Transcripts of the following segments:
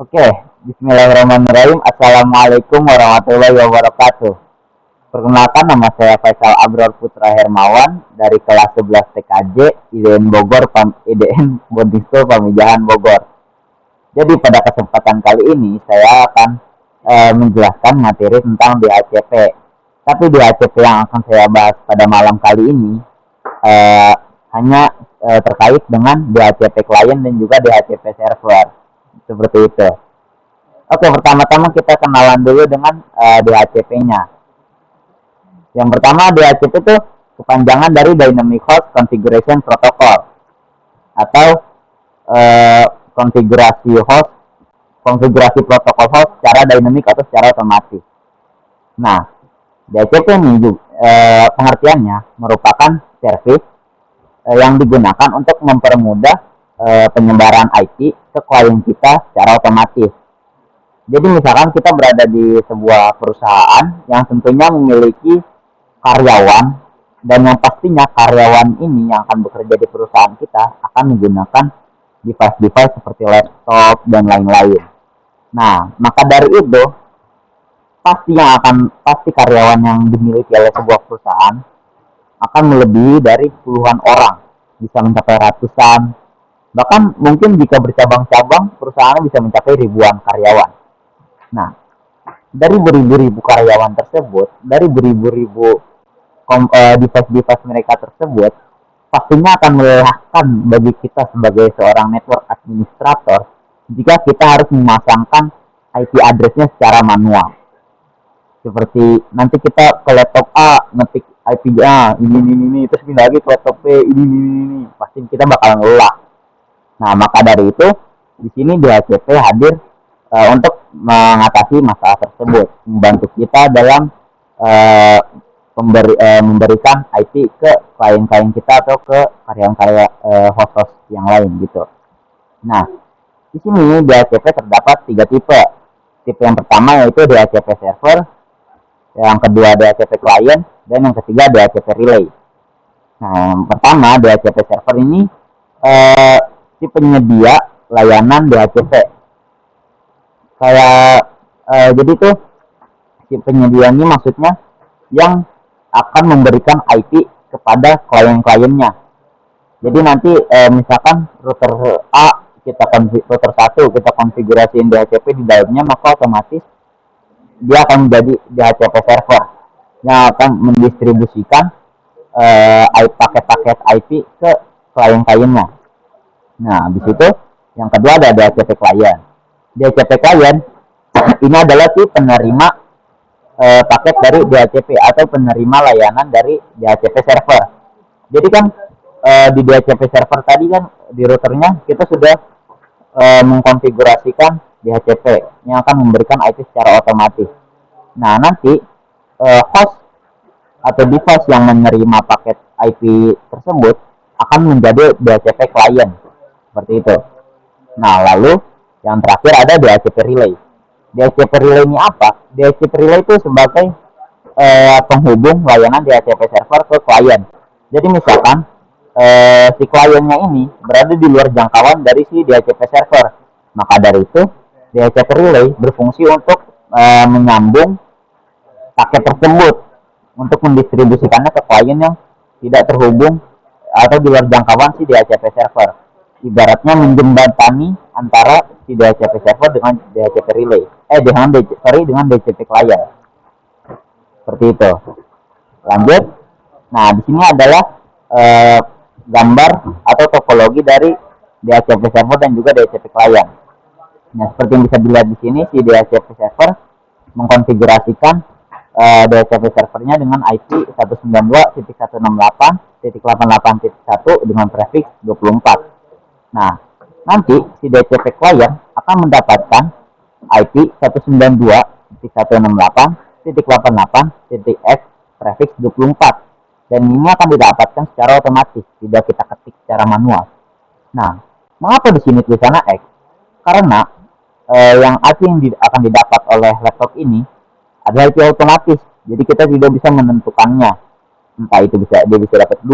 Oke, Bismillahirrahmanirrahim. Assalamualaikum warahmatullahi wabarakatuh. Perkenalkan, nama saya Faisal Abror Putra Hermawan dari kelas 11 TKJ IDN Bogor, IDN Boarding School Pamijahan Bogor. Jadi pada kesempatan kali ini saya akan menjelaskan materi tentang DHCP. Tapi DHCP yang akan saya bahas pada malam kali ini hanya terkait dengan DHCP klien dan juga DHCP server. Seperti itu. Oke, pertama-tama kita kenalan dulu dengan DHCP-nya. Yang pertama, DHCP itu kepanjangan dari Dynamic Host Configuration Protocol atau konfigurasi protokol host secara dynamic atau secara otomatis. Nah, DHCP ini pengertiannya merupakan service yang digunakan untuk mempermudah penyebaran IP ke klien kita secara otomatis. Jadi misalkan kita berada di sebuah perusahaan yang tentunya memiliki karyawan, dan yang pastinya karyawan ini yang akan bekerja di perusahaan kita akan menggunakan device-device seperti laptop dan lain-lain. Nah, maka dari itu pasti karyawan yang dimiliki oleh sebuah perusahaan akan melebihi dari puluhan orang, bisa mencapai ratusan. Bahkan mungkin jika bercabang-cabang, perusahaan bisa mencapai ribuan karyawan. Nah, dari beribu-ribu karyawan tersebut, dari beribu-ribu device-device mereka tersebut, pastinya akan melelahkan bagi kita sebagai seorang network administrator jika kita harus memasangkan IP address-nya secara manual. Seperti nanti kita ke laptop A, ngetik IP A, ini, terus pindah lagi ke laptop B, ini. Pasti kita bakal lelah. Nah, maka dari itu di sini DHCP hadir untuk mengatasi masalah tersebut, membantu kita dalam memberikan IP ke klien-klien kita atau ke karyawan-karyawan host yang lain gitu. Nah, di sini DHCP terdapat 3 tipe. Tipe yang pertama yaitu DHCP server, yang kedua DHCP client, dan yang ketiga DHCP relay. Nah, yang pertama DHCP server ini si penyedia layanan DHCP. Jadi tuh si penyedia ini maksudnya yang akan memberikan IP kepada klien-kliennya. Jadi nanti misalkan router A router 1 kita konfigurasiin DHCP di dalamnya, maka otomatis dia akan menjadi DHCP server yang akan mendistribusikan paket-paket IP ke klien-kliennya. Nah, habis itu yang kedua ada DHCP client. DHCP client ini adalah si penerima paket dari DHCP atau penerima layanan dari DHCP server. Jadi kan di DHCP server tadi kan di routernya kita sudah mengkonfigurasikan DHCP yang akan memberikan IP secara otomatis. Nah, nanti host atau device yang menerima paket IP tersebut akan menjadi DHCP client. Seperti itu. Nah, lalu yang terakhir ada DHCP relay. DHCP relay ini apa? DHCP relay itu sebagai penghubung layanan DHCP server ke klien. Jadi misalkan si kliennya ini berada di luar jangkauan dari si DHCP server, maka dari itu DHCP relay berfungsi untuk menyambung paket tersebut untuk mendistribusikannya ke klien yang tidak terhubung atau di luar jangkauan si DHCP server. Ibaratnya menjembatani antara si DHCP server dengan DHCP relay. Dengan DHCP client. Seperti itu. Lanjut. Nah, di sini adalah gambar atau topologi dari DHCP server dan juga DHCP client. Nah, seperti yang bisa dilihat di sini, si DHCP server mengkonfigurasikan DHCP servernya dengan IP 192.168.88.1 dengan prefix 24. Nah, nanti si DHCP client akan mendapatkan IP 192.168.88.x prefix 24. Dan ini akan didapatkan secara otomatis, tidak kita ketik secara manual. Nah, mengapa di sini tulisannya X? Karena yang IP yang akan didapat oleh laptop ini adalah IP otomatis. Jadi kita tidak bisa menentukannya. Entah itu dia bisa dapat 2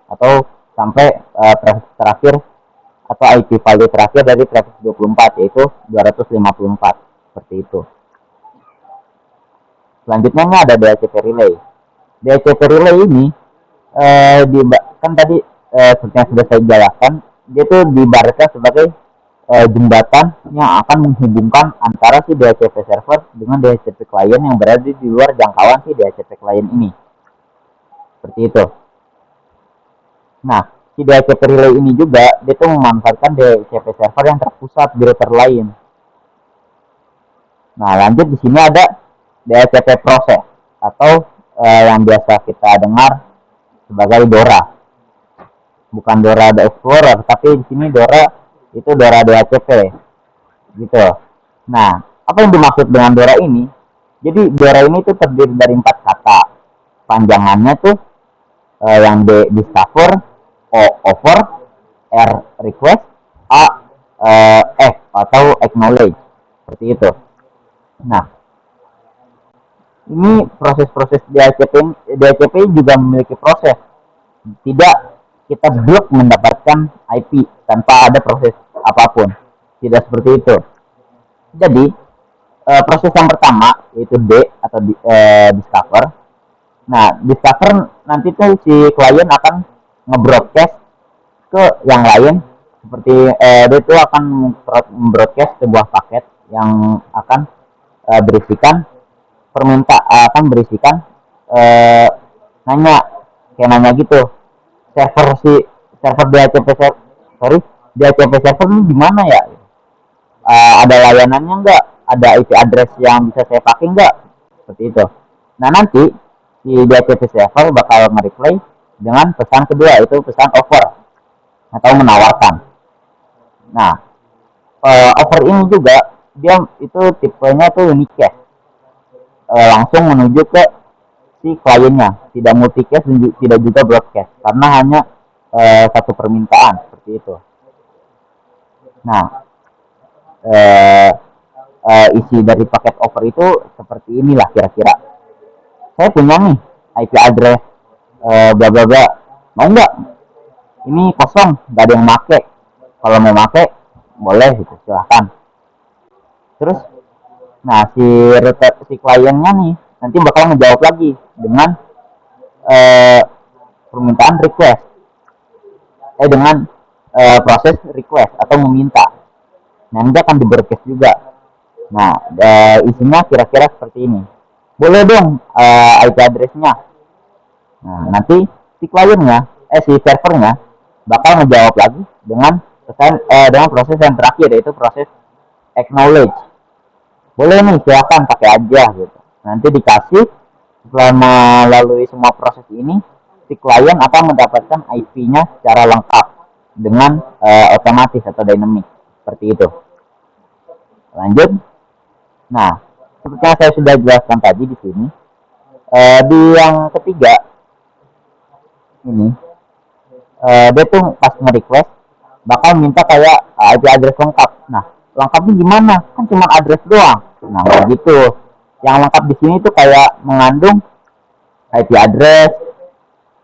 atau sampai prefix terakhir atau IP value terakhir dari 324, yaitu 254, seperti itu. Selanjutnya ada DHCP relay. DHCP relay ini kan tadi seperti yang sudah saya jelaskan, dia tuh diibaratkan sebagai jembatan yang akan menghubungkan antara si DHCP server dengan DHCP klien yang berada di luar jangkauan si DHCP klien ini. Seperti itu. Nah, si DHCP relay ini juga dia tuh memanfaatkan DHCP server yang terpusat di router lain. Nah, lanjut di sini ada DHCP proses atau yang biasa kita dengar sebagai DORA. Bukan DORA The Explorer, tapi di sini DORA itu DORA DHCP gitu. Nah, apa yang dimaksud dengan DORA ini? Jadi DORA ini tuh terdiri dari 4 kata. Panjangannya tuh yang D discover, O offer, R request, A F atau acknowledge, seperti itu. Nah, ini proses-proses DHCP juga memiliki proses. Tidak kita blok mendapatkan IP tanpa ada proses apapun. Tidak seperti itu. Jadi proses yang pertama yaitu D atau discover. Nah, discover nanti tuh si klien akan nge-broadcast ke yang lain, seperti dia itu akan membroadcast sebuah paket yang akan berisikan nanya gitu, server DHCP server ini gimana ya, ada layanannya nggak, ada IP address yang bisa saya pakai nggak, seperti itu. Nah, nanti di DHCP server bakal nge-reply dengan pesan kedua, itu pesan offer atau menawarkan. Nah, offer ini juga dia itu tipenya tuh unicast, langsung menuju ke si kliennya, tidak multicast dan tidak juga broadcast, karena hanya satu permintaan, seperti itu. Nah, isi dari paket offer itu seperti inilah kira-kira. Saya punya nih IP address bla bla bla, mau nggak? Ini kosong, nggak ada yang make. Kalau mau make boleh gitu, silahkan. Terus, nah si kliennya nih nanti bakal menjawab lagi dengan permintaan request, dengan proses request atau meminta. Nanti akan di-broadcast juga. Nah, isinya kira-kira seperti ini. Boleh dong IP address-nya. Nah, nanti si kliennya, si servernya bakal ngejawab lagi dengan dengan proses yang terakhir, yaitu proses acknowledge. Boleh nih, silakan pakai aja gitu. Nanti dikasih, setelah melalui semua proses ini, si klien akan mendapatkan IP-nya secara lengkap dengan otomatis atau dynamic, seperti itu. Lanjut. Nah, seperti yang saya sudah jelaskan tadi di sini, di yang ketiga ini, dia tuh pas nge-request bakal minta kayak IP address lengkap. Nah, lengkapnya gimana? Kan cuma address doang. Nah, gitu. Yang lengkap di sini tuh kayak mengandung IP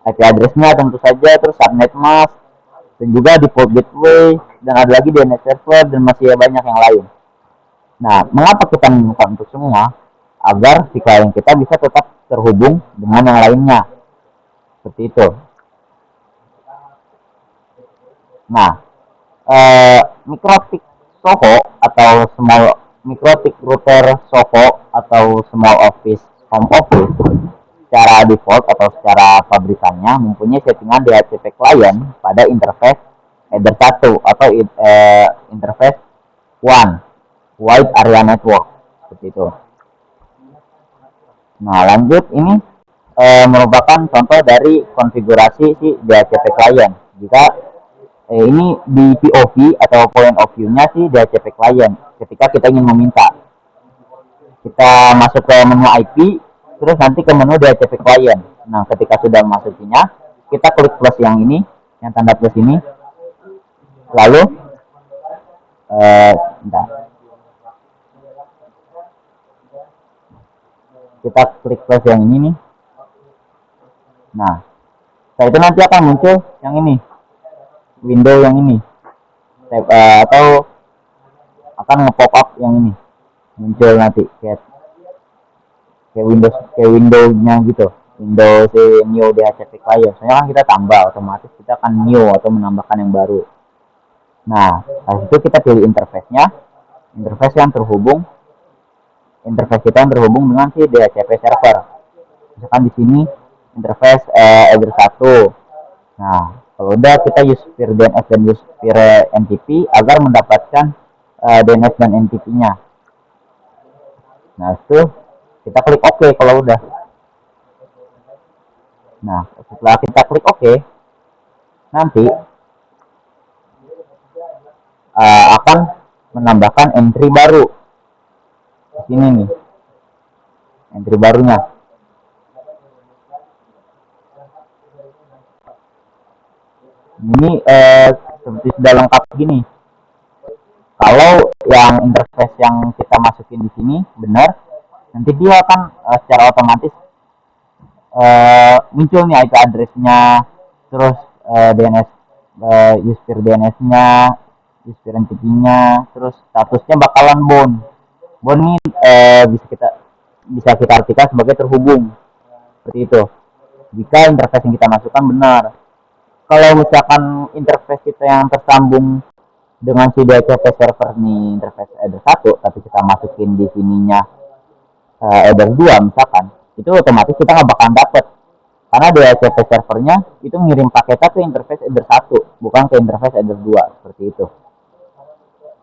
address-nya tentu saja, terus subnet mask, dan juga default gateway, dan ada lagi DNS server, dan masih banyak yang lain. Nah, mengapa kita menemukan untuk semua? Agar si klien kita bisa tetap terhubung dengan yang lainnya. Seperti itu. Nah, mikrotik Soho atau mikrotik router Soho atau small office home office secara default atau secara pabrikannya mempunyai settingan DHCP client pada interface header 1 atau interface 1 wide area network, seperti itu. Nah, lanjut, ini merupakan contoh dari konfigurasi si DHCP client. Jika ini di POV atau point of view-nya si DHCP client ketika kita ingin meminta. Kita masuk ke menu IP, terus nanti ke menu DHCP client. Nah, ketika sudah masukinya, kita klik plus yang ini, yang tanda plus ini. Lalu kita klik plus yang ini nih. Nah, setelah itu nanti akan muncul yang ini, window yang ini. atau akan nge-pop up yang ini muncul nanti kayak Windows-nya gitu, Windows new DHCP client. Soalnya kan kita tambah, otomatis kita akan new atau menambahkan yang baru. Nah, habis itu kita pilih interface-nya, interface yang terhubung, interface kita yang terhubung dengan si DHCP server. Misalkan di sini interface address 1. Nah, kalau udah kita use peer DNS dan use peer NTP agar mendapatkan DNS dan NTP-nya. Nah, itu kita klik OK kalau udah. Nah, setelah kita klik OK, nanti akan menambahkan entry baru. Di sini nih, entry barunya. Ini seperti sudah lengkap gini. Kalau yang interface yang kita masukin di sini benar, nanti dia akan secara otomatis muncul nih IP address-nya, terus DNS user DNS-nya, user NTP-nya, terus statusnya bakalan bound. Bound ini bisa kita artikan sebagai terhubung, seperti itu. Jika interface yang kita masukkan benar. Kalau misalkan interface kita yang tersambung dengan si DHCP server nih interface address 1, tapi kita masukin di sininya address 2 misalkan, itu otomatis kita nggak bakalan dapet, karena DHCP servernya itu ngirim paketnya ke interface address 1, bukan ke interface address 2, seperti itu.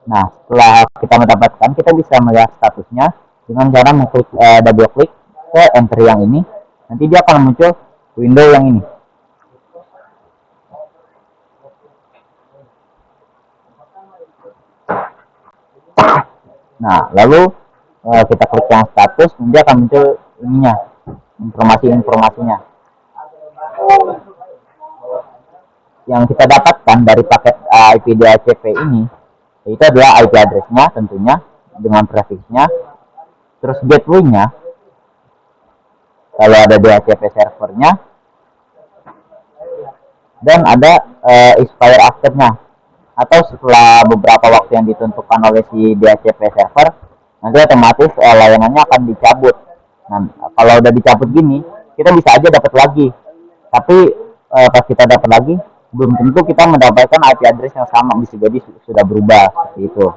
Nah, setelah kita mendapatkan, kita bisa melihat statusnya dengan cara mengklik double klik ke entry yang ini, nanti dia akan muncul window yang ini. Nah, lalu kita klik yang status, nanti akan muncul ininya, informasinya. Yang kita dapatkan dari paket IP DHCP ini, itu adalah IP address-nya tentunya, dengan prefix-nya, terus gateway-nya, kalau ada DHCP servernya, dan ada expire after-nya, atau setelah beberapa waktu yang ditentukan oleh si DHCP server, nanti otomatis layanannya akan dicabut. Nah, kalau udah dicabut gini, kita bisa aja dapat lagi. Tapi pas kita dapat lagi, belum tentu kita mendapatkan IP address yang sama, bisa jadi sudah berubah seperti itu.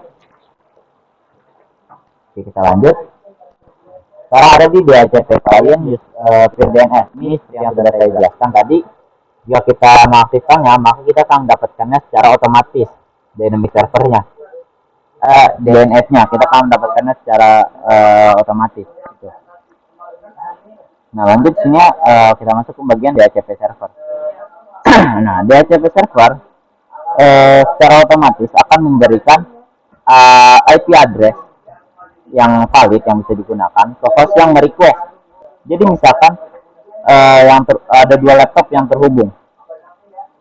Oke, kita lanjut. Sekarang ada di DHCP client peer DNS. Ini yang sudah saya jelaskan tadi. Jika kita mengaktifkannya, maka kita akan mendapatkannya secara otomatis dynamic servernya, DNS-nya kita akan mendapatkannya secara otomatis. Gitu. Nah, lanjut sini kita masuk ke bagian DHCP server. Nah, DHCP server secara otomatis akan memberikan IP address yang valid yang bisa digunakan ke host yang merequest. Jadi misalkan ada dua laptop yang terhubung.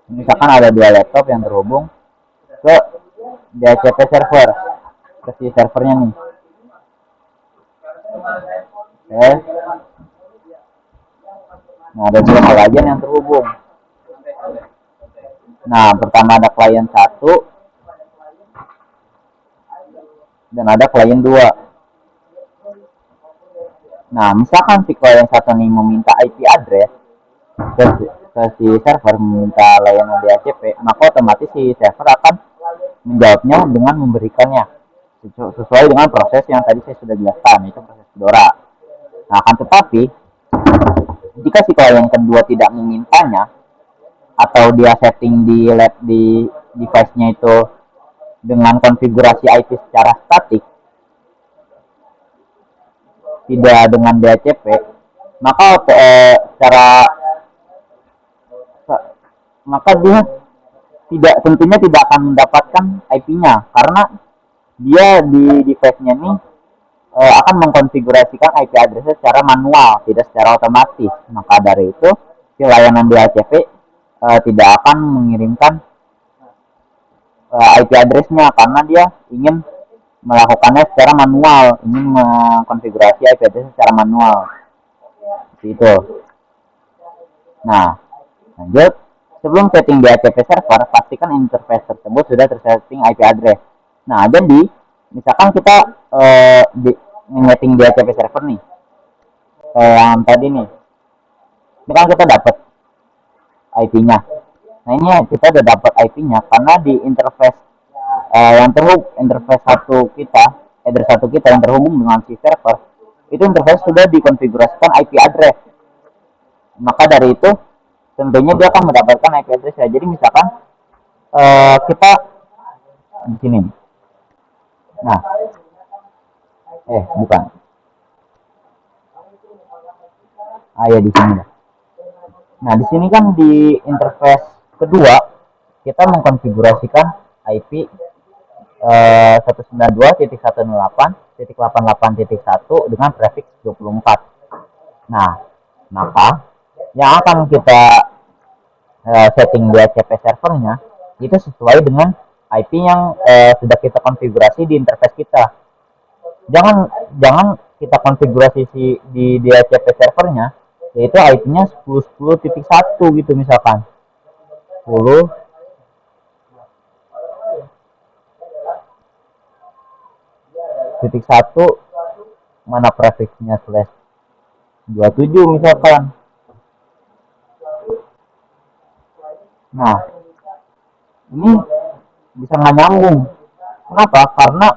Misalkan ada dua laptop yang terhubung ke DHCP server, ke si servernya nih. Oke. Nah, ada dua klien yang terhubung. Nah, pertama ada klien 1 dan ada klien 2. Nah, misalkan si klien 1 nih meminta IP address ke si server, meminta layanan DHCP, maka otomatis si server akan menjawabnya dengan memberikannya sesuai dengan proses yang tadi saya sudah jelaskan, itu proses Fedora. Nah, akan tetapi jika si klien kedua tidak memintanya, atau dia setting di device-nya itu dengan konfigurasi IP secara statik, tidak dengan DHCP, maka maka dia tentunya tidak akan mendapatkan IP-nya, karena dia di device-nya ini akan mengkonfigurasikan IP address secara manual, tidak secara otomatis. Maka dari itu, si layanan DHCP tidak akan mengirimkan IP address-nya, karena dia ingin melakukannya secara manual, ingin mengkonfigurasi IP address secara manual. Seperti itu. Nah, lanjut. sebelum setting DHCP server, pastikan interface tersebut sudah tersetting IP address. Nah, jadi misalkan kita nge-setting DHCP server nih, yang tadi nih, ini kan kita dapat IP-nya. Nah, ini kita udah dapat IP-nya karena di interface yang terhubung, interface address satu kita yang terhubung dengan si server, itu interface sudah dikonfigurasikan IP address. Maka dari itu tentunya dia akan mendapatkan IP address ya. Jadi misalkan kita di sini. Nah, bukan. Ya di sini. Nah, di sini kan di interface kedua kita mengkonfigurasikan IP 192.168.88.1 dengan prefix 24. Nah, maka yang akan kita setting DHCP servernya itu sesuai dengan IP yang sudah kita konfigurasi di interface kita. Jangan kita konfigurasi di DHCP servernya yaitu IP-nya 10.10.1 gitu misalkan. 10.1 mana prefixnya /27 misalkan. Nah, ini bisa nggak nyambung. Kenapa? Karena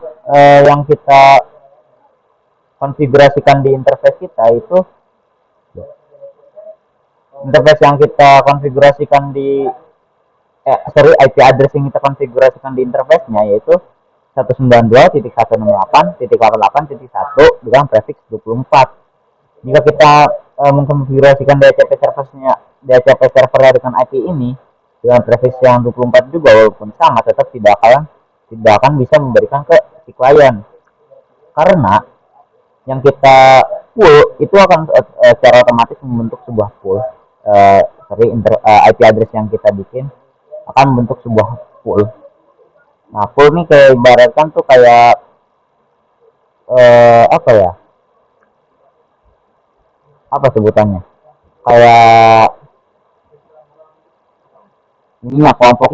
yang kita konfigurasikan di interface kita itu interface yang kita konfigurasikan di IP address yang kita konfigurasikan di interface-nya yaitu 192.168.88.1 dengan prefix 24. Jika kita mengkonfigurasikan DHCP servernya dengan IP ini dengan prefix yang 24 juga, walaupun sama tetap tidak akan bisa memberikan ke si klien, karena yang kita pool itu akan secara otomatis membentuk sebuah pool IP address yang kita bikin akan membentuk sebuah pool. Nah, pool ini kayak ibaratkan tuh kayak apa sebutannya, kayak ini ya kelompok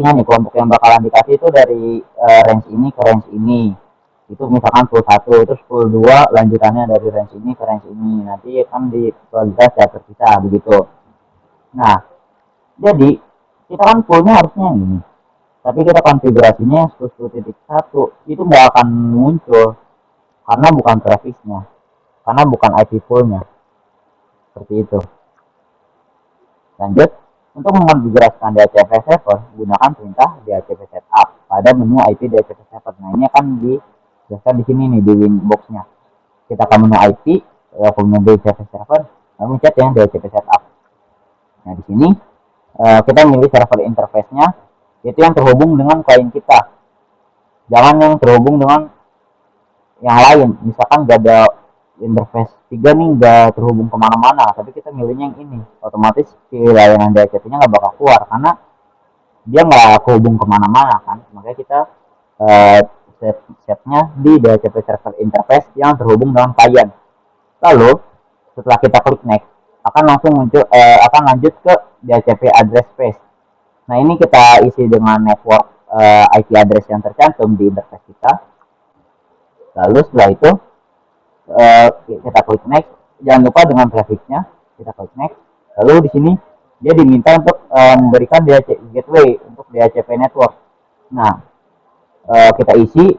yang bakalan dikasih itu dari range ini ke range ini, itu misalkan pool 1, terus pool 2 lanjutannya dari range ini ke range ini, nanti kan di kualitas ya terpisah begitu. Nah, jadi kita kan poolnya harusnya yang ini, tapi kita konfigurasinya 10.1 itu nggak akan muncul karena bukan prefixnya, karena bukan IP poolnya. Seperti itu. Lanjut, untuk mengonfigurasikan DHCP server, gunakan perintah DHCP setup pada menu IP DHCP server. Nah, ini akan dijelaskan di sini nih di winbox-nya. Kita ke menu IP, ke menu DHCP server, lalu cek yang DHCP setup. Nah, di sini kita milih server interface-nya, itu yang terhubung dengan klien kita. Jangan yang terhubung dengan yang lain. Misalkan gak ada interface 3 nih nggak terhubung kemana-mana, tapi kita milihnya yang ini, otomatis si layanan DHCP-nya nggak bakal keluar karena dia nggak terhubung kemana-mana kan. Makanya kita setnya di DHCP server interface yang terhubung dengan klien. Lalu setelah kita klik next, akan langsung muncul akan lanjut ke DHCP address space. Nah, ini kita isi dengan network IP address yang tercantum di interface kita. Lalu setelah itu kita klik next, jangan lupa dengan prefixnya, kita klik next. Lalu di sini dia diminta untuk memberikan DHCP gateway untuk DHCP network. Nah, kita isi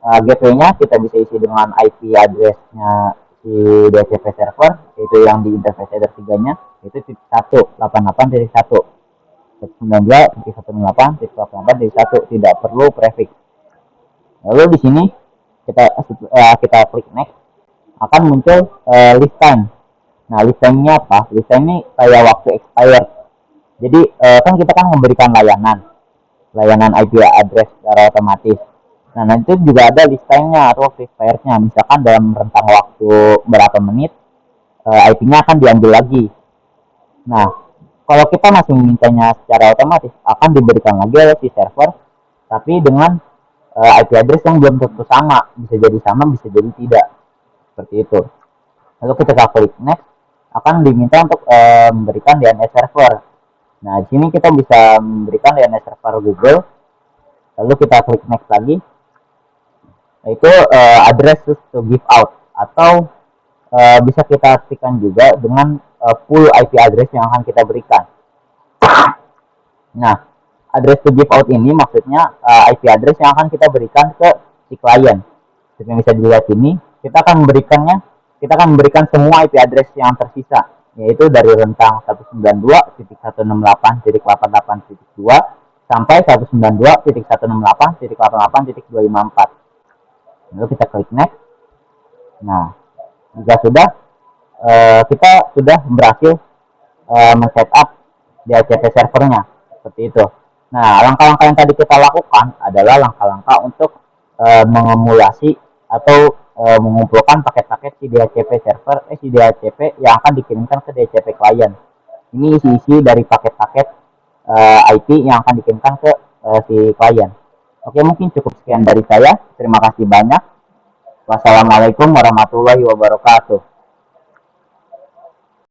gateway-nya, kita bisa isi dengan IP address-nya si DHCP server, yaitu yang di interface header 3-nya, yaitu 188.1 192.168.1 tidak perlu prefix. Lalu di sini kita klik next, akan muncul list time. Nah, list time-nya apa? List time ini kayak waktu expired. Jadi kan kita kan memberikan layanan IP address secara otomatis. Nah, nanti juga ada list time-nya atau waktu expired-nya. Misalkan dalam rentang waktu berapa menit IP-nya akan diambil lagi. Nah, kalau kita masih memintanya secara otomatis, akan diberikan lagi oleh si server, tapi dengan IP address yang belum tentu sama. Bisa jadi sama, bisa jadi tidak. Seperti itu. Lalu kita klik next, akan diminta untuk memberikan DNS server. Nah, di sini kita bisa memberikan DNS server Google, lalu kita klik next lagi, yaitu address to give out, atau bisa kita aktifkan juga dengan full IP address yang akan kita berikan. Nah, address to give out ini maksudnya IP address yang akan kita berikan ke si klien. Seperti yang bisa dilihat ini, kita akan memberikan semua IP address yang tersisa, yaitu dari rentang 192.168.88.2 sampai 192.168.88.254. Lalu kita klik next. Nah, jika sudah, kita sudah berhasil men-setup DHCP servernya seperti itu. Nah, langkah-langkah yang tadi kita lakukan adalah langkah-langkah untuk mengemulasi atau mengumpulkan paket-paket si DHCP server, si DHCP yang akan dikirimkan ke DHCP klien. Ini isi-isi dari paket-paket IP yang akan dikirimkan ke si klien. Oke, mungkin cukup sekian dari saya. Terima kasih banyak. Wassalamualaikum warahmatullahi wabarakatuh.